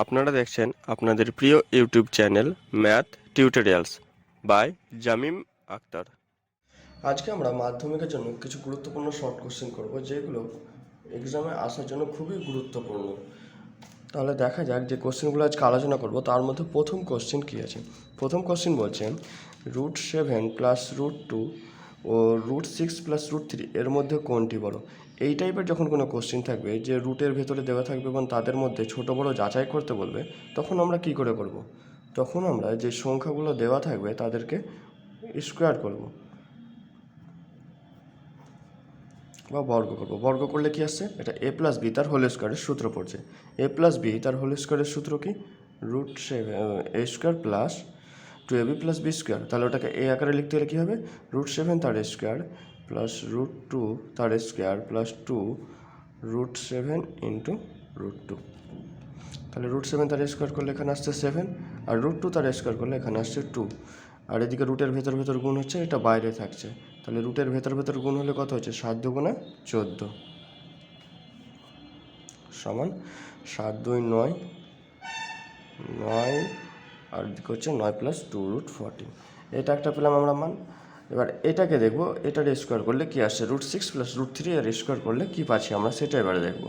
আপনারা দেখছেন আপনাদের প্রিয় YouTube channel math tutorials by Jamim Akhtar. আজকে আমরা মাধ্যমিকের জন্য কিছু গুরুত্বপূর্ণ শর্ট কোশ্চেন করব, যেগুলো এক্সামে আসার জন্য খুবই গুরুত্বপূর্ণ। তাহলে দেখা যাক যে কোশ্চেনগুলো আজকে আলোচনা করব, তার মধ্যে প্রথম কোশ্চেন কী আছে। প্রথম কোশ্চেন বলছে √7 প্লাস √2 ও √6 প্লাস √3 এর মধ্যে কোনটি বড়। এই টাইপের যখন কোনো কোশ্চেন থাকবে যে রুটের ভেতরে দেওয়া থাকবে এবং তাদের মধ্যে ছোট বড় যাচাই করতে বলবে, তখন আমরা কি করে করব। তখন আমরা যে সংখ্যাগুলো দেওয়া থাকবে তাদেরকে স্কোয়ার করব বা বর্গ করব। বর্গ করলে কি আসছে, এটা a প্লাস বি তার হোল স্কোয়ারের সূত্র পড়ছে। a প্লাস বি তার হোল স্কোয়ারের সূত্র কি, √7 a² plus 2ab plus B square. তাহলে ওটাকে এ আকারে লিখতে গেলে কী হবে, √7 তার স্কোয়ার প্লাস √2 তার স্কোয়ার প্লাস 2 √7 ইন্টু √2। তাহলে √7 তার স্কোয়ার করলে এখানে আসছে 7, আর √2 তার স্কোয়ার করলে এখানে আসছে 2। আর এদিকে রুটের ভেতর ভেতর গুণ হচ্ছে, এটা বাইরে থাকছে। তাহলে রুটের ভেতর ভেতর গুণ হলে কত হচ্ছে, 7 দুগুণে 14 সমান 7 2 9, 9 আর দিকে হচ্ছে 9 প্লাস 2√14। এটা একটা পেলাম আমরা মান। এবার এটাকে দেখব, এটার স্কোয়ার করলে কি আসছে, √6 প্লাস √3 এর স্কোয়ার করলে কি পাচ্ছি আমরা, সেটা এবারে দেখব।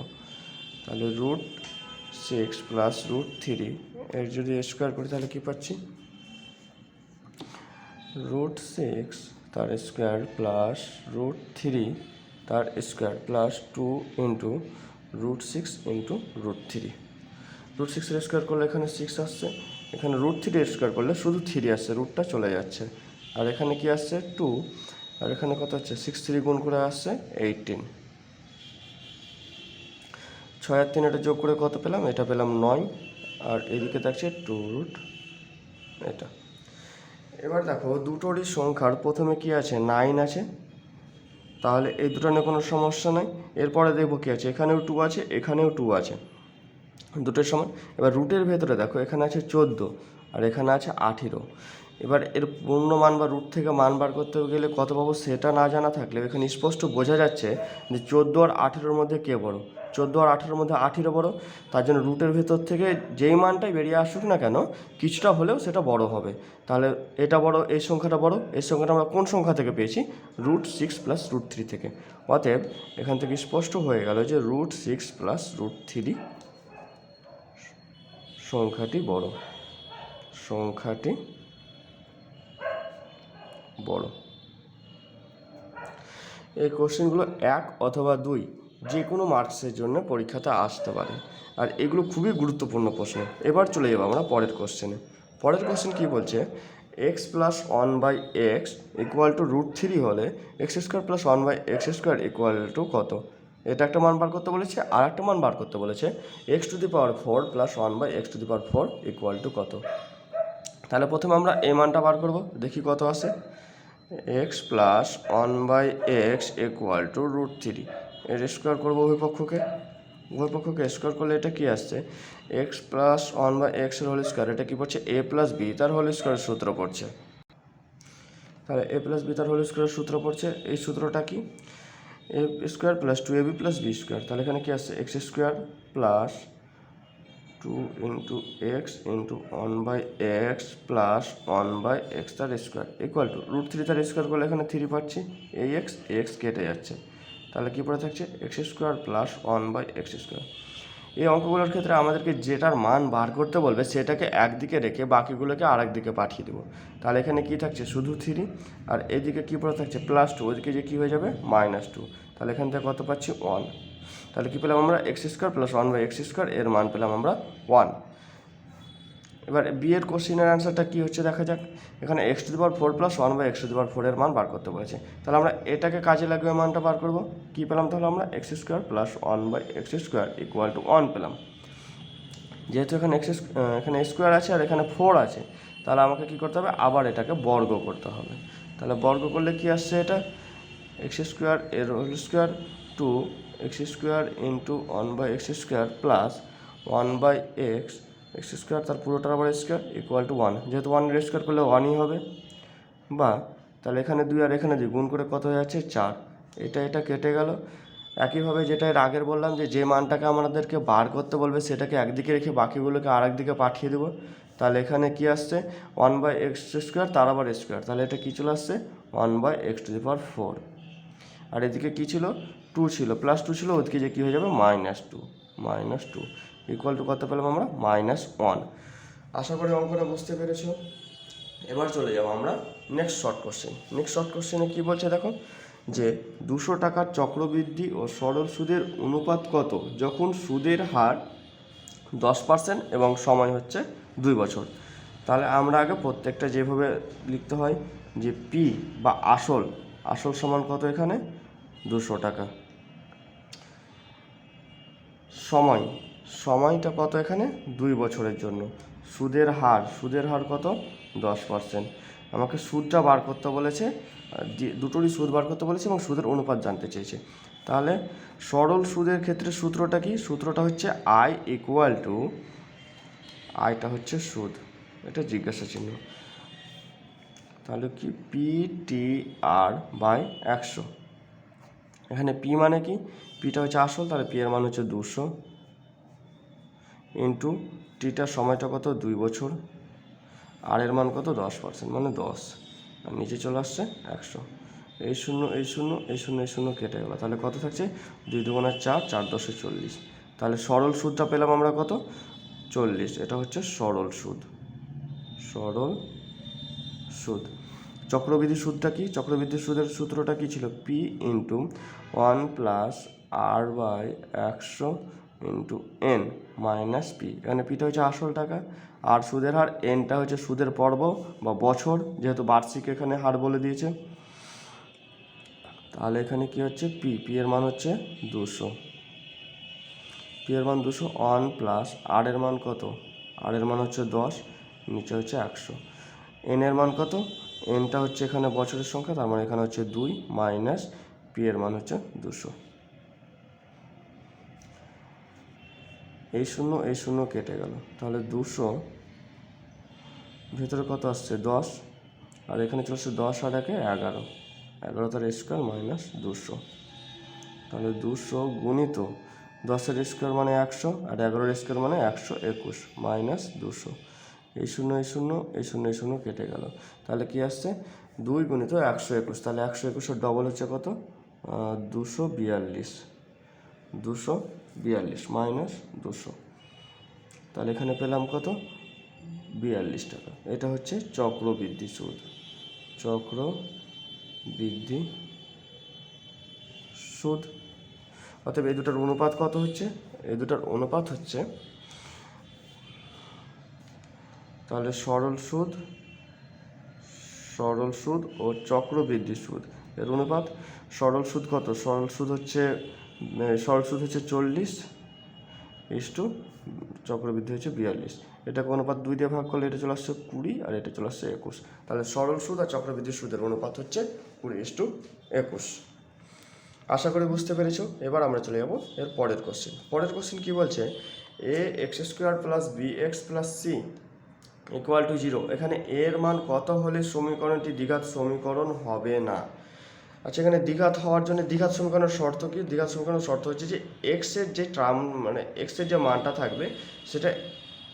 তাহলে √6 প্লাস √3 এর যদি স্কোয়ার করি তাহলে কি পাচ্ছি, √6 তার স্কোয়ার প্লাস √3 তার স্কোয়ার প্লাস 2 ইন্টু √6 ইন্টু √3। √6 এর স্কোয়ার করলে এখানে 6 আসছে, এখানে √3 এর স্কোয়ার করলে শুধু 3 আসছে, রুটটা চলে যাচ্ছে। আর এখানে কি আসছে 2, আর এখানে কত হচ্ছে 6 3 গুণ করে আসছে 18। 6 আর 3 এটা যোগ করে কত পেলাম, এটা পেলাম 9, আর এদিকে থাকছে 2 এটা। এবার দেখো দুটোরই সংখ্যার প্রথমে কি আছে, 9 আছে, তাহলে এই দুটো নিয়ে কোনো সমস্যা নাই। এরপরে দেখবো কী আছে, এখানেও 2 আছে, এখানেও 2 আছে, দুটোর সমান। এবার রুটের ভেতরে দেখো এখানে আছে 14 আর এখানে আছে 18। এবার এর পূর্ণ মান বা রুট থেকে মান বার করতে গেলে কত পাবো সেটা না জানা থাকলে এখানে স্পষ্ট বোঝা যাচ্ছে যে 14 আর 18-র মধ্যে কে বড়। 14 আর 18-র মধ্যে 18 বড়, তার জন্য রুটের ভেতর থেকে যেই মানটাই বেরিয়ে আসুক না কেন কিছুটা হলেও সেটা বড় হবে। তাহলে এটা বড়, এই সংখ্যাটা বড়, এই সংখ্যাটা আমরা কোন সংখ্যা থেকে পেয়েছি, √6 প্লাস √3 থেকে। অতএব এখান থেকে স্পষ্ট হয়ে গেল যে √6 প্লাস √3 সংখ্যাটি বড়, সংখ্যাটি বড়। এই কোশ্চেনগুলো 1 অথবা 2 যে কোনো মার্কসের জন্য পরীক্ষাতে আসতে পারে, আর এগুলো খুবই গুরুত্বপূর্ণ প্রশ্ন। এবার চলে যাবো আমরা পরের কোশ্চেনে। পরের কোশ্চেন কী বলছে, x plus 1/x equal to √3 হলে x² plus 1/x² equal to কত। এটা একটা মান বার করতে বলেছে, আর একটা মান বার করতে বলেছে x⁴ plus 1/x⁴ equal to কত। তাহলে প্রথমে আমরা এই মানটা বার করব, দেখি কত আসে। x plus 1/x equal to √3, এর স্কোয়ার করবো উভয়পক্ষকে স্কোয়ার করলে এটা কি আসছে, x প্লাস 1/x এর হোল স্কোয়ার, এটা কি পড়ছে a প্লাস বি তার হোল স্কোয়ারের সূত্র পড়ছে। তাহলে a প্লাস বি তার হোল স্কোয়ারের সূত্র পড়ছে, এই সূত্রটা কি, a² plus 2ab plus B square. তাহলে এখানে কি আসছে, x² plus 2 into x into 1/x plus 1/x তার স্কোয়ার ইকুয়াল টু √3 তার স্কোয়ার করলে এখানে 3 পাচ্ছি, এই এক্স কেটে যাচ্ছে। তাহলে কী পড়ে থাকছে, x² প্লাস 1/x²। এই অঙ্কগুলোর ক্ষেত্রে আমাদেরকে যেটার মান বার করতে বলবে সেটাকে একদিকে রেখে বাকিগুলোকে আরেক দিকে পাঠিয়ে দেবো। তাহলে এখানে কি থাকছে, শুধু 3, আর এদিকে কী পড়ে থাকছে +2, ওইদিকে যে কী হয়ে যাবে -2। তাহলে এখান থেকে কত পাচ্ছি 1। তাহলে কী পেলাম আমরা, x² প্লাস 1/x² এর মান পেলাম আমরা 1। এবার বি এর কোশ্চেনের অ্যান্সারটা কী হচ্ছে দেখা যাক। এখানে x⁴ প্লাস 1/x⁴ এর মান বার করতে বলেছে। তাহলে আমরা এটাকে কাজে লাগিয়ে মানটা বার করব। কী পেলাম তাহলে আমরা, x² plus 1/x² equal to 1 পেলাম। যেহেতু এখানে এখানে স্কোয়ার আছে আর এখানে 4 আছে, তাহলে আমাকে কী করতে হবে, আবার এটাকে বর্গ করতে হবে। তাহলে বর্গ করলে কি আসছে, এটা x² এর whole square 2 x² into 1/x² plus 1/x x² তার পুরোটার আবার স্কোয়ার ইকুয়াল টু 1। যেহেতু 1 এর স্কোয়ার করলে 1ই হবে, বা তাহলে এখানে 2 আর এখানে 2 গুণ করে কত হয়ে যাচ্ছে 4। এটা কেটে গেল, একইভাবে যেটা এর আগের বললাম যে মানটাকে আমাদেরকে বার করতে বলবে সেটাকে একদিকে রেখে বাকিগুলোকে আর একদিকে পাঠিয়ে দেবো। তাহলে এখানে কি আসছে 1/x², তার আবার স্কোয়ার, তাহলে এটা কী চলে আসছে 1/x⁴। আর এদিকে কী ছিল 2 ছিল, +2 ছিল, ওদিকে যে কী হয়ে যাবে -2 ইকুয়াল টু কত পেলাম আমরা -1। আশা করি অঙ্কটা বুঝতে পেরেছো। এবার চলে যাবো আমরা next short question. Next short কোশ্চেনে কী বলছে দেখো, যে 200 টাকার চক্রবৃদ্ধি ও সরল সুদের অনুপাত কত যখন সুদের হার 10% এবং সময় হচ্ছে 2 বছর। তাহলে আমরা আগে প্রত্যেকটা যেভাবে লিখতে হয় যে পি বা আসল সমান কত, এখানে 200 টাকা, সময়টা কত এখানে 2 বছরের জন্য, সুদের হার কত 10%। আমাকে সুদটা বার করতে বলেছে, দুটোরই সুদ বার করতে বলেছে এবং সুদের অনুপাত জানতে চেয়েছে। তাহলে সরল সুদের ক্ষেত্রে সূত্রটা কি, সূত্রটা হচ্ছে আই ইকুয়াল টু, আইটা হচ্ছে সুদ, এটা জিজ্ঞাসা চিহ্ন, তাহলে কি PTR/100। এখানে পি মানে কি, পিটা হচ্ছে আসল, তাহলে পি এর মান হচ্ছে 200 ইন্টু টিটার সময়টা কত 2 বছর, আর এর মান কত 10%, মানে 10, আর নিচে চলে আসছে 100। এই শূন্য কেটে গেল, তাহলে কত থাকছে 2 × 4, 4 × 10 = 40। তাহলে সরল সুদটা পেলাম আমরা কত 40, এটা হচ্ছে সরল সুদ। চক্রবৃদ্ধি সুদটা কি, চক্রবৃদ্ধি সুদের সূত্রটা কি ছিল, P × 1 + R/100 × N - P। এখানে পিটা হচ্ছে আসল টাকা, আর সুদের হার, এনটা হচ্ছে সুদের পর্ব বা বছর, যেহেতু বার্ষিক এখানে হার বলে দিয়েছে। তাহলে এখানে কি হচ্ছে পি এর মান হচ্ছে 200, 1 + আর এর মান কত, আর এর মান হচ্ছে 10, নিচে হচ্ছে 100। এন এর মান কত, এনটা হচ্ছে এখানে বছরের সংখ্যা, তার মানে এখানে হচ্ছে 2 - পি এর মান হচ্ছে 200। এই শূন্য কেটে গেল, তাহলে 200 ভেতরে কত আসছে 10, আর এখানে চলে আসছে 10 আর 1 11, 11 তার স্কোয়ার -200। তাহলে 200 গুণিত 10-এর স্কোয়ার মানে 100, আর 11-এর স্কোয়ার মানে 121 -200। এই শূন্য কেটে গেল, তাহলে কি আসছে 2 × 121, তাহলে 121-এর ডবল হচ্ছে কত 242 -200, তাহলে এখানে পেলাম কত 42 টাকা। এটা হচ্ছে চক্রবৃদ্ধি সুদ। অতএব এই দুটার অনুপাত কত হচ্ছে, এই দুটার অনুপাত হচ্ছে, তাহলে সরল সুদ ও চক্রবৃদ্ধি সুদ এর অনুপাত। সরল সুদ কত, সরল সুদ হচ্ছে 40 চক্রবৃদ্ধি হচ্ছে 42। এটাকে অনুপাত 2 দিয়ে ভাগ করলে এটা চলে আসছে 20, আর এটা চলে আসছে 21। তাহলে সরল সুদ আর চক্রবৃদ্ধি সুদের অনুপাত হচ্ছে 20:21। আশা করি বুঝতে পেরেছো। এবার আমরা চলে যাব এর পরের কোশ্চেন কি বলছে, ax² + bx + c = 0। এখানে এর মান কত হলে সমীকরণটি দ্বিঘাত সমীকরণ হবে না। আচ্ছা, এখানে দ্বিঘাত হওয়ার জন্য দ্বিঘাত সমীকরণের শর্ত কি, দ্বিঘাত সমীকরণের শর্ত হচ্ছে যে এক্সের যে টার্ম, মানে এক্সের যে মানটা থাকবে সেটা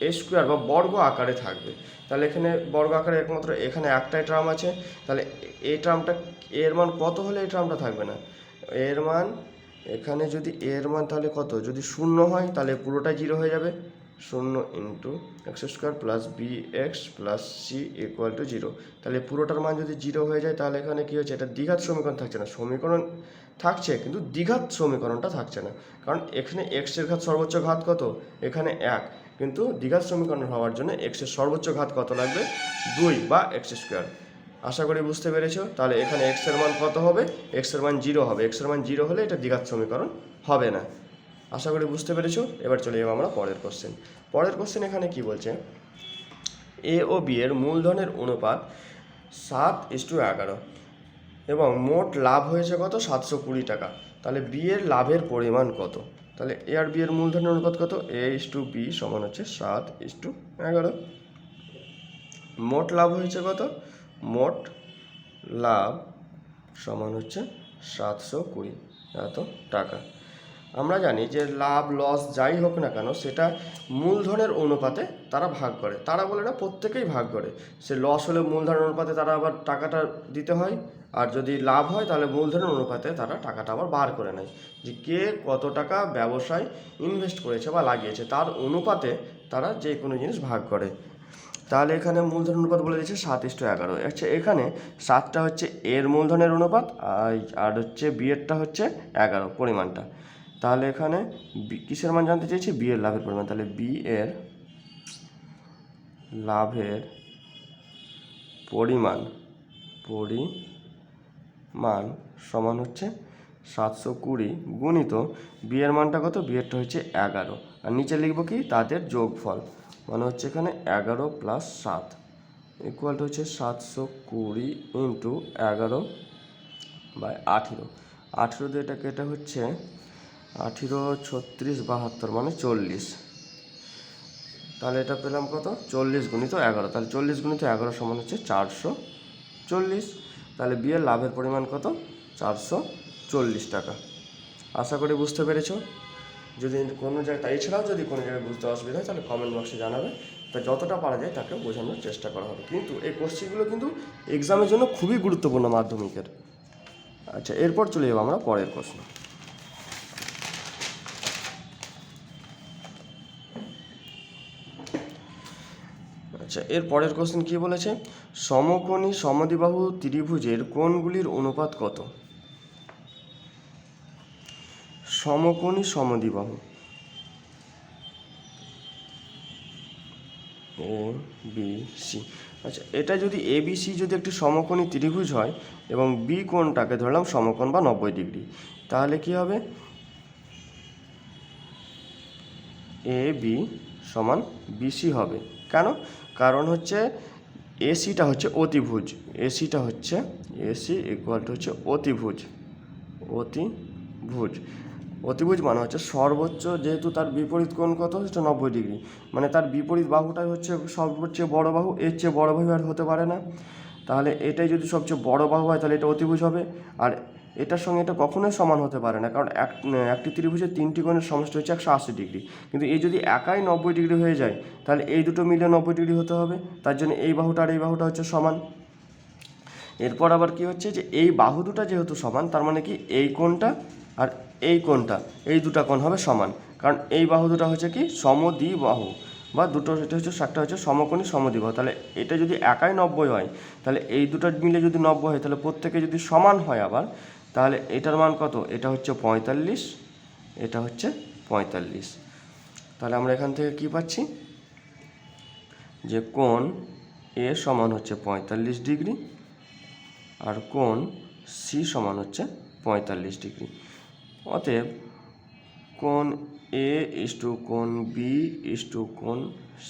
a² বা বর্গ আকারে থাকবে। তাহলে এখানে বর্গ আকারে একমাত্র এখানে একটাই টার্ম আছে, তাহলে এই টার্মটা, এর মান কত হলে এই টার্মটা থাকবে না, এর মান এখানে যদি এর মান তাহলে কত, যদি 0 হয় তাহলে পুরোটাই 0 হয়ে যাবে, 0 × x² + bx + c = 0। তাহলে পুরোটার মান যদি 0 হয়ে যায় তাহলে এখানে কী হচ্ছে, এটা দ্বিঘাত সমীকরণ থাকছে না, সমীকরণ থাকছে কিন্তু দ্বিঘাত সমীকরণটা থাকছে না, কারণ এখানে এক্সের ঘাত সর্বোচ্চ ঘাত কত, এখানে 1, কিন্তু দ্বিঘাত সমীকরণ হওয়ার জন্য এক্সের সর্বোচ্চ ঘাত কত লাগবে 2 বা x²। আশা করি বুঝতে পেরেছো। তাহলে এখানে x এর মান কত হবে, x এর মান 0 হবে, x এর মান 0 হলে এটা দ্বিঘাত সমীকরণ হবে না। আশা করি বুঝতে পেরেছো। এবার চলে যাবো আমরা পরের কোশ্চেন। এখানে কি বলছে, এ ও বি এর মূলধনের অনুপাত 7:11 এবং মোট লাভ হয়েছে কত 720 টাকা। তাহলে বি এর লাভের পরিমাণ কত, তাহলে এ আর বি এর মূলধনের অনুপাত কত, a/b সমান হচ্ছে 7:11। মোট লাভ হয়েছে কত, মোট লাভ সমান হচ্ছে 720 টাকা। আমরা জানি যে লাভ লস যাই হোক না কেন সেটা মূলধনের অনুপাতে তারা ভাগ করে, তারা বলে না প্রত্যেকেই ভাগ করে। সে লস হলে মূলধনের অনুপাতে তারা আবার টাকাটা দিতে হয়, আর যদি লাভ হয় তাহলে মূলধনের অনুপাতে তারা টাকাটা আবার বার করে নেয়, যে কে কত টাকা ব্যবসায় ইনভেস্ট করেছে বা লাগিয়েছে তার অনুপাতে তারা যে কোনো জিনিস ভাগ করে। তাহলে এখানে মূলধন অনুপাত বলে দিয়েছে 7:11। আচ্ছা, এখানে 7টা হচ্ছে এর মূলধনের অনুপাত, আর হচ্ছে বিয়েরটা হচ্ছে 11 পরিমাণটা। তাহলে এখানে কিসের মান জানতে চেয়েছি? বি এর লাভের পরিমাণ। তাহলে বি এর লাভের পরিমাণ সমান হচ্ছে 720 গুণিত বি এর মানটা কত? বি এরটা হচ্ছে 11, আর নিচে লিখব কি? তাদের যোগফল, মানে হচ্ছে এখানে 11 + 7 ইকুয়াল টু হচ্ছে 720 ইন্টু 11/18। 18 দিয়ে এটা কেটে হচ্ছে 18 36 72 মানে 40। তাহলে এটা পেলাম কত? 40 গুণিত 11। তাহলে 40 গুণিত 11 সমান হচ্ছে 440। তাহলে বিয়ের লাভের পরিমাণ কত? 440 টাকা। আশা করি বুঝতে পেরেছো। যদি কোনো জায়গায়, এছাড়াও যদি কোনো জায়গায় বুঝতে অসুবিধা হয় তাহলে কমেন্ট বক্সে জানাবে, তা যতটা পারা যায় তাকে বোঝানোর চেষ্টা করা হবে। কিন্তু এই কোশ্চেনগুলো কিন্তু এক্সামের জন্য খুবই গুরুত্বপূর্ণ মাধ্যমিকের। আচ্ছা, এরপর চলে যাবো আমরা পরের প্রশ্ন। আচ্ছা, এর পরের কোশ্চেন কী বলেছে? সমকোণী সমদ্বিবাহু ত্রিভুজের কোণগুলির অনুপাত কত? সমকোণী সমদ্বিবাহু এ বি সি। আচ্ছা, এটা যদি এ বি সি যদি একটি সমকোণী ত্রিভুজ হয় এবং বি কোণটাকে ধরলাম সমকোণ বা 90 ডিগ্রি, তাহলে কি হবে? এ বি সমান বিসি হবে। কেন? কারণ হচ্ছে এসিটা হচ্ছে অতিভুজ, এসিটা হচ্ছে এসি ইকুয়াল টু হচ্ছে অতিভুজ। অতিভুজ মানে হচ্ছে সর্বোচ্চ, যেহেতু তার বিপরীত কোণ কত? সেটা 90 ডিগ্রি, মানে তার বিপরীত বাহুটাই হচ্ছে সবচেয়ে বড় বাহু, এর চেয়ে বড় বাহু আর হতে পারে না। তাহলে এটাই যদি সবচেয়ে বড় বাহু হয় তাহলে এটা অতিভুজ হবে, আর এটার সঙ্গে এটা কখনোই সমান হতে পারে না, কারণ একটি ত্রিভুজের 3টি কোণের সমষ্টি হচ্ছে 180 ডিগ্রি। কিন্তু এই যদি একাই 90 ডিগ্রি হয়ে যায় তাহলে এই দুটো মিলে 90 ডিগ্রি হতে হবে, তার জন্য এই বাহুটা আর এই বাহুটা হচ্ছে সমান। এরপর আবার কি হচ্ছে, যে এই বাহু দুটা যেহেতু সমান, তার মানে কি এই কোণটা আর এই কোণটা, এই দুটা কোণ হবে সমান, কারণ এই বাহু দুটা হচ্ছে কি সমদ্বিবাহু, বা দুটো এটা হচ্ছে একটা হচ্ছে সমকোণী সমদ্বিবাহু। তাহলে এটা যদি একাই 90 হয় তাহলে এই দুটো মিলে যদি 90 হয় তাহলে প্রত্যেকে যদি সমান হয় আবার, তাহলে এটার মান কত? এটা হচ্ছে 45, এটা হচ্ছে 45। তাহলে আমরা এখান থেকে কি পাচ্ছি? যে কোণ এ সমান হচ্ছে 45 ডিগ্রি আর কোণ সি সমান হচ্ছে 45 ডিগ্রি। অতএব কোণ এ ইস্টু কোণ বি ইস্টু কোণ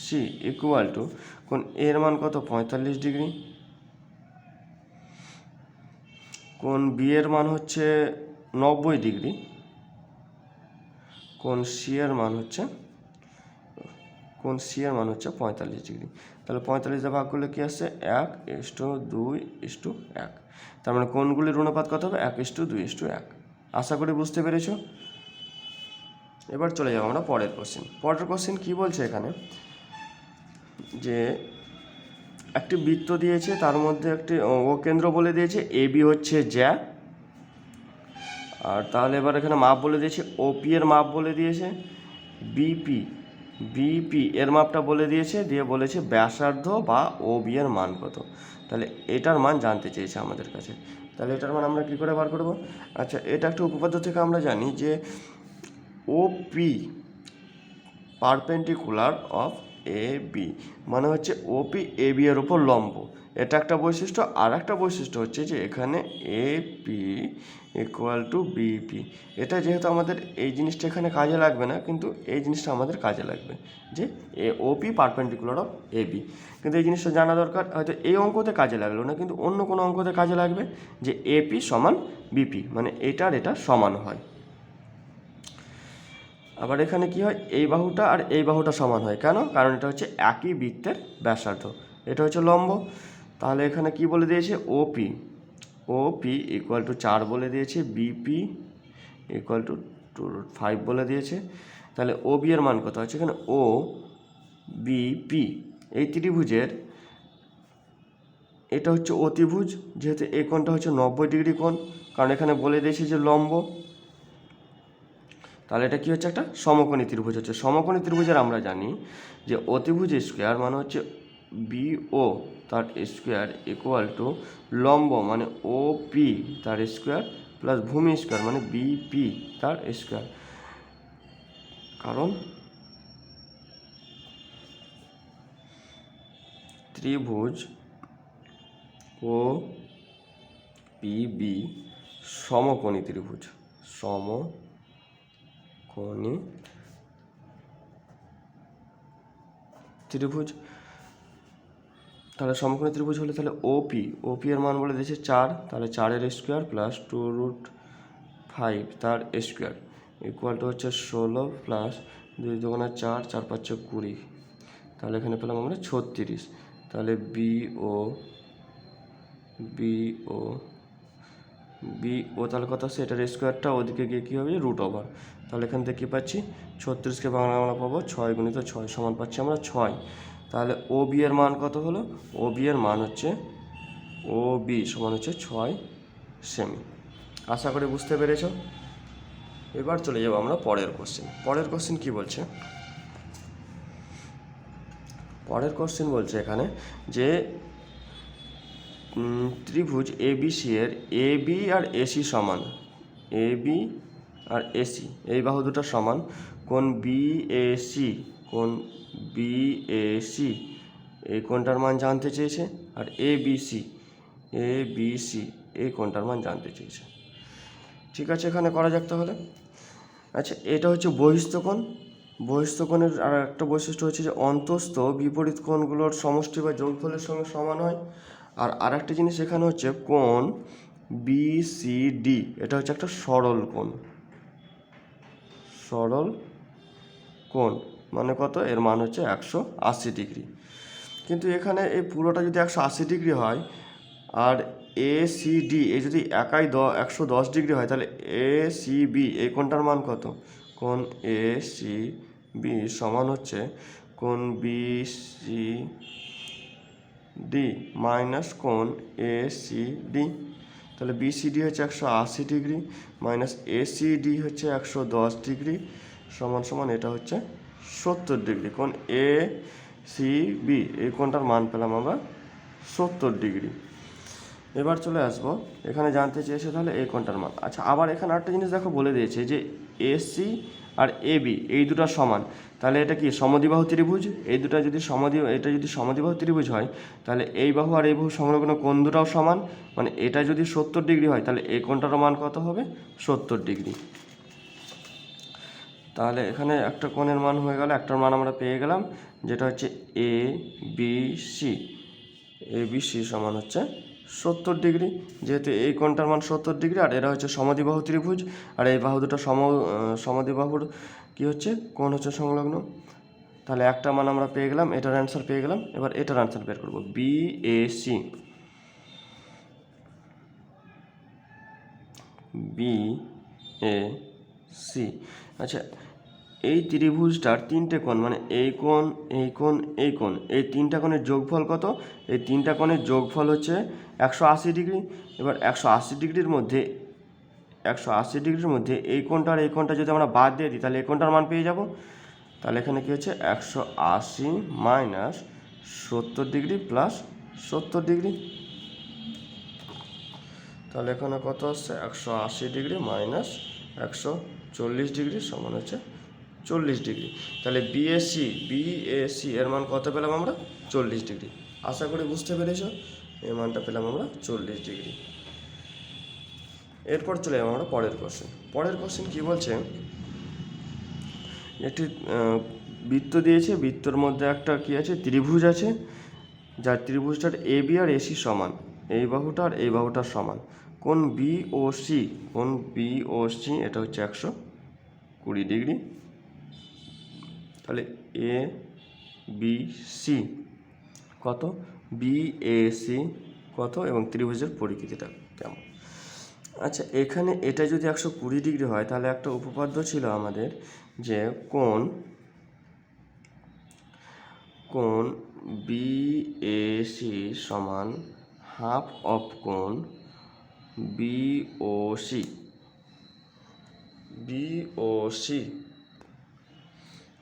সি ইকুয়াল টু কোণ এর মান কত? 45 ডিগ্রি, কোণ বি এর মান হচ্ছে 90 ডিগ্রি, কোণ সি এর মান হচ্ছে 45 ডিগ্রি। তাহলে 45 দিয়ে ভাগ করলে কি আসছে? 1:2:1। তার মানে কোণগুলির অনুপাত কত হবে? 1:2:1। আশা করি বুঝতে পেরেছো। এবার চলে যাবো আমরা পরের কোশ্চেন। কি বলছে এখানে? যে একটি বৃত্ত দিয়েছে, তার মধ্যে একটি ও কেন্দ্র বলে দিয়েছে, এ বি হচ্ছে জ্যা, আর তাহলে এবার এখানে মাপ বলে দিয়েছে, ওপি এর মাপ বলে দিয়েছে, বিপি এর মাপটা বলে দিয়েছে, দিয়ে বলেছে ব্যাসার্ধ বা ও বি এর মান কত। তাহলে এটার মান জানতে চেয়েছে আমাদের কাছে। তাহলে এটার মান আমরা কী করে বার করব? আচ্ছা, এটা একটা উপপাদ্য থেকে আমরা জানি যে ওপি পারপেন্ডিকুলার অফ এ বি, মানে হচ্ছে ওপি এ বি এর উপর লম্ব। এটা একটা বৈশিষ্ট্য। আর একটা বৈশিষ্ট্য হচ্ছে যে এখানে এপি ইকুয়াল টু বিপি। এটা যেহেতু আমাদের এই জিনিসটা এখানে কাজে লাগবে না, কিন্তু এই জিনিসটা আমাদের কাজে লাগবে, যে ওপি পারপেন্ডিকুলার অফ এ বি। কিন্তু এই জিনিসটা জানা দরকার। হয়তো এই অঙ্কতে কাজে লাগলো না, কিন্তু অন্য কোনো অঙ্কতে কাজে লাগবে, যে এপি সমান বিপি, মানে এটা আর এটা সমান হয়। আবার এখানে কি হয়? এই বাহুটা আর এই বাহুটা সমান হয়। কেন? কারণ এটা হচ্ছে একই বৃত্তের ব্যাসার্ধ, এটা হচ্ছে লম্ব। তাহলে এখানে কি বলে দিয়েছে? ওপি ইকুয়াল টু 4 বলে দিয়েছে, বিপি ইকুয়াল টু 2√5 বলে দিয়েছে। তাহলে ও বি এর মান কত আছে এখানে, ও বি পি এই ত্রিভুজের এটা হচ্ছে অতিভুজ, যেহেতু এই কোণটা হচ্ছে 90 ডিগ্রি কোণ, কারণ এখানে বলে দিয়েছি যে লম্ব। তাহলে এটা কি হচ্ছে, একটা সমকোণী ত্রিভুজ হচ্ছে। সমকোণী ত্রিভুজের আমরা জানি যে অতিভুজ স্কোয়ার মানে হচ্ছে বিও তার স্কোয়ার ইকুয়াল টু লম্ব মানে ও পি তার স্কোয়ার প্লাস ভূমি স্কোয়ার মানে বিপি তার স্কোয়ার। কারণ ত্রিভুজ ও পিবি সমকোণী ত্রিভুজ, সমকোণী ত্রিভুজ। তাহলে সমকোণী ত্রিভুজ হলে তাহলে ওপি এর মান বলে দিয়েছে 4, তাহলে 4 স্কোয়ার প্লাস 2√5 তার স্কোয়ার ইকুয়াল টু হচ্ছে 16 প্লাস 2 2 4, 4 5 20, তাহলে এখানে পেলাম আমরা 36। তাহলে বিও তাহলে কত আছে, এটার স্কোয়ারটা ওদিকে গিয়ে কী হবে, √ওভার। তাহলে এখান থেকে কী পাচ্ছি, 36কে বাংলা আমরা পাবো 6 × 6 সমান পাচ্ছি আমরা 6। তাহলে ও বি এর মান কত হলো, ও বি এর মান হচ্ছে ও বি সমান হচ্ছে 6 সেমি। আশা করি বুঝতে পেরেছ। এবার চলে যাবো আমরা পরের কোশ্চেন। পরের কোশ্চেন কী বলছে, পরের কোশ্চেন বলছে এখানে যে ত্রিভুজ এবিসি এর এবি আর এসি সমান, এবি আর এসি এই বাহু দুটো সমান, কোণ বিএসি, কোণ বিএসি এই কোণটার মান জানতে চেয়েছে, আর এবিসি এই কোণটার মান জানতে চেয়েছে। ঠিক আছে, এখানে করা যাক তাহলে। আচ্ছা, এটা হচ্ছে বহিস্থ কোণ। বহিস্থ কোণের আর একটা বৈশিষ্ট্য হচ্ছে যে অন্তস্থ বিপরীত কোণগুলোর সমষ্টি বা যোগফলের সঙ্গে সমান হয়। আর আরেকটা জিনিস এখানে হচ্ছে কোণ বিসিডি, এটা হচ্ছে একটা সরল কোণ। সরল কোণ মানে কত, এর মান হচ্ছে 180 ডিগ্রি। কিন্তু এখানে এই পুরোটা যদি 180 ডিগ্রি হয় আর এসিডি এই যদি একাই 110 ডিগ্রি হয়, তাহলে এসিবি এই কোণটার মান কত, কোণ এসিবি সমান হচ্ছে কোণ বিসিডি মাইনাস কোণ এসিডি। তাহলে বিসিডি হচ্ছে 180 ডিগ্রি মাইনাস এসিডি হচ্ছে 110 ডিগ্রি সমান সমান এটা হচ্ছে 70 ডিগ্রি। কোণ এসিবি এই কোণটার মান পেলাম আমরা 70 ডিগ্রি। এবার চলে আসবো, এখানে জানতে চেয়েছে তাহলে এই কোণটার মান। আচ্ছা, আবার এখানে আরেকটা জিনিস দেখো বলে দিয়েছে যে এসি আর এবি এই দুটো সমান, তাহলে এটা কি সমদ্বিবাহু ত্রিভুজ। এই দুটো যদি এটা যদি সমদ্বিবাহু ত্রিভুজ হয়, তাহলে এই বাহু আর এই বাহু সংলগ্ন কোণ দুটাও সমান, মানে এটা যদি 70 ডিগ্রি হয় তাহলে এই কোণটার মান কত হবে, 70 ডিগ্রি। তাহলে এখানে একটা কোণের মান হয়ে গেল, একটার মান আমরা পেয়ে গেলাম, যেটা হচ্ছে এবিসি সমান হচ্ছে 70 ডিগ্রি। যেহেতু এই কোণটার মান 70 ডিগ্রি আর এরা হচ্ছে সমদ্বিবাহু ত্রিভুজ, আর এই বাহু দুটো সমদ্বিবাহুর কী হচ্ছে, কোণ হচ্ছে সংলগ্ন। তাহলে একটা মান আমরা পেয়ে গেলাম, এটার অ্যান্সার পেয়ে গেলাম। এবার এটার অ্যান্সার বের করবো, বিএসি আচ্ছা, এই ত্রিভুজটার তিনটে কোণ মানে এই কোণ এই কোণ এই কোণ, এই তিনটা কোণের যোগফল কত, এই তিনটা কোণের যোগফল হচ্ছে 180 ডিগ্রি। এবার 180 ডিগ্রির মধ্যে এই কোণটা আর এই কোণটা যদি আমরা বাদ দিয়ে দিই তাহলে এই কোণটার মান পেয়ে যাব। তাহলে এখানে কী হচ্ছে, 180 মাইনাস 70 ডিগ্রি প্লাস 70 ডিগ্রি। তাহলে এখানে কত আসছে, 180 ডিগ্রি মাইনাস 140 ডিগ্রি সমান হচ্ছে 40 ডিগ্রি। তাহলে বিএসি এর মান কত পেলাম আমরা, 40 ডিগ্রি। আশা করি বুঝতে পেরেছ, এর মানটা পেলাম আমরা 40 ডিগ্রি। এরপর চলে যাবো আমরা পরের কোশ্চেন। পরের কোশ্চেন কী বলছে, একটি বৃত্ত দিয়েছে, বৃত্তর মধ্যে একটা কী আছে, ত্রিভুজ আছে, যার ত্রিভুজটার এবি আর এসি সমান, এই বাহুটা আর এই বাহুটার সমান। কোণ বিওসি এটা হচ্ছে 120 ডিগ্রি। তাহলে এ বি সি কত, বিএসি কত, এবং ত্রিভুজের পরিকৃতিটা কেমন। আচ্ছা, এখানে এটা যদি 120 ডিগ্রি হয় তাহলে একটা উপপাদ্য ছিল আমাদের যে কোণ বিএসি সমান হাফ অফ কোণ বিওসি।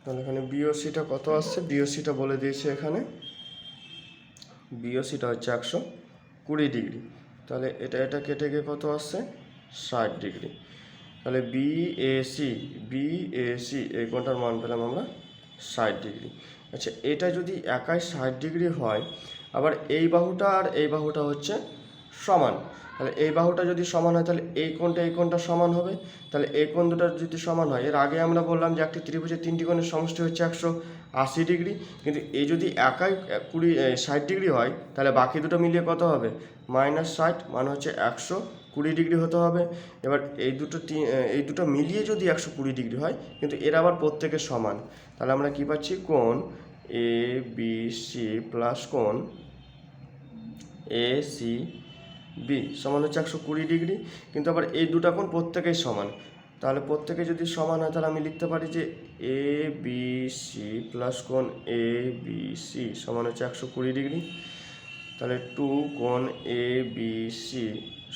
তাহলে এখানে বিওসিটা কত আসছে, বিওসিটা বলে দিয়েছে এখানে, বিওসিটা হচ্ছে 120 ডিগ্রি। তাহলে এটা কেটে গিয়ে কত আসছে, 60 ডিগ্রি। তাহলে বিএসি এই কোণটার মান পেলাম আমরা 60 ডিগ্রি। আচ্ছা, এটা যদি একাই 60 ডিগ্রি হয়, আবার এই বাহুটা আর এই বাহুটা হচ্ছে সমান, তাহলে এই বাহুটা যদি সমান হয় তাহলে এই কোণটা সমান হবে। তাহলে এই কোণ দুটো যদি সমান হয়, এর আগে আমরা বললাম যে একটি ত্রিভুজের 3টি কোণের সমষ্টি হচ্ছে 180 ডিগ্রি, কিন্তু এই যদি একাই 60 ডিগ্রি হয় তাহলে বাকি দুটো মিলিয়ে কত হবে, -60, মানে হচ্ছে 120 ডিগ্রি হতে হবে। এবার এই দুটো মিলিয়ে যদি 120 ডিগ্রি হয়, কিন্তু এর আবার প্রত্যেকে সমান, তাহলে আমরা কি পাচ্ছি, কোণ এ বি সি প্লাস কোণ এ সি বি সমান হচ্ছে 120 ডিগ্রি। কিন্তু আবার এই দুটা কোণ প্রত্যেকেই সমান, তাহলে প্রত্যেকে যদি সমান হয় তাহলে আমি লিখতে পারি যে এ বি সি প্লাস কোণ এ বি সি সমান হচ্ছে 120 ডিগ্রি। তাহলে 2 কোণ এ বি সি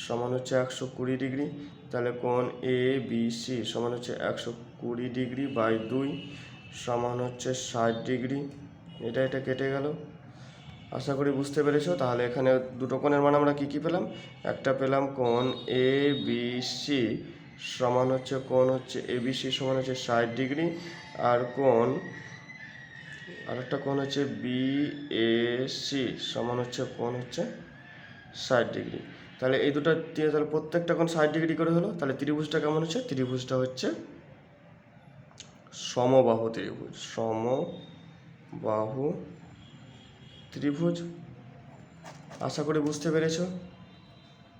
সমান হচ্ছে 120 ডিগ্রি। তাহলে কোণ এ বি সি সমান হচ্ছে 120 ডিগ্রি বাই 2 সমান হচ্ছে 60 ডিগ্রি। এটা কেটে গেল। আশা করি বুঝতে পেরেছো। তাহলে এখানে দুটো কোণের মান আমরা কী পেলাম, একটা পেলাম কোণ এ বি সি সমান হচ্ছে এ বি সি সমান হচ্ছে 60 ডিগ্রি, আর আরেকটা কোণ হচ্ছে বি এ সি সমান হচ্ছে 60 ডিগ্রি। তাহলে এই দুটো দিয়ে তাহলে প্রত্যেকটা কোণ 60 ডিগ্রি করে হলো। তাহলে ত্রিভুজটা কেমন হচ্ছে, ত্রিভুজটা হচ্ছে সমবাহু ত্রিভুজ। আশা করি বুঝতে পেরেছো।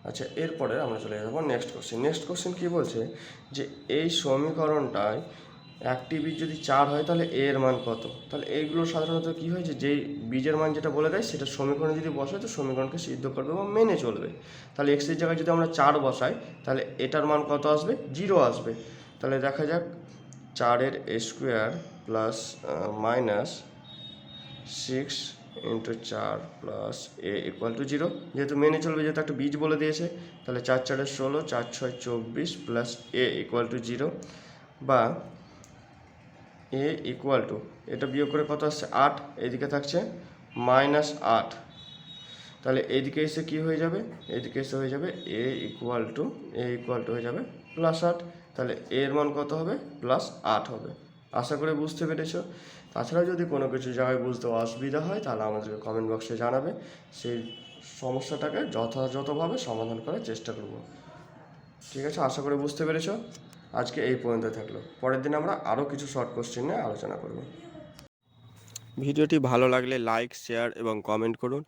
আচ্ছা, এরপরে আমরা চলে যাবো নেক্সট কোশ্চেন কী বলছে, যে এই সমীকরণটায় একটি বীজ যদি 4 হয় তাহলে এর মান কত। তাহলে এইগুলো সাধারণত কী হয়, যে যেই বীজের মান যেটা বলে দেয় সেটা সমীকরণে যদি বসে তো সমীকরণকে সিদ্ধ করবে বা মেনে চলবে। তাহলে এক্সের জায়গায় যদি আমরা 4 বসাই তাহলে এটার মান কত আসবে, 0 আসবে। তাহলে দেখা যাক, 4 square plus -6 × 4 plus A equal to 0, যেহেতু মেনে চলবে, যেহেতু একটা বীজ বলে দিয়েছে, তাহলে 4 4 16, 4 6 24 প্লাস এ ইকুয়াল টু 0, বা এ ইকুয়াল টু, এটা বিয়োগ করে কত আসছে 8, এদিকে থাকছে -8। তাহলে এইদিকে এসে কি হয়ে যাবে, এদিকে এসে হয়ে যাবে এ ইকুয়াল টু হয়ে যাবে +8। তাহলে এর মান কত হবে, +8 হবে। আশা করি বুঝতে পেরেছো। তাছাড়াও যদি কোনো কিছু জায়গায় বুঝতে অসুবিধা হয় তাহলে আমাদেরকে কমেন্ট বক্সে জানাবে, সেই সমস্যাটাকে যথাযথভাবে সমাধান করার চেষ্টা করব। ঠিক আছে, আশা করি বুঝতে পেরেছো। আজকে এই পর্যন্ত থাকলো, পরের দিন আমরা আরও কিছু শর্ট কোশ্চেন নিয়ে আলোচনা করব। ভিডিওটি ভালো লাগলে লাইক, শেয়ার এবং কমেন্ট করুন,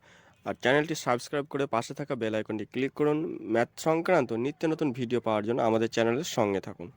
আর চ্যানেলটি সাবস্ক্রাইব করে পাশে থাকা বেল আইকনটি ক্লিক করুন। ম্যাথ সংক্রান্ত নিত্য নতুন ভিডিও পাওয়ার জন্য আমাদের চ্যানেলের সঙ্গে থাকুন।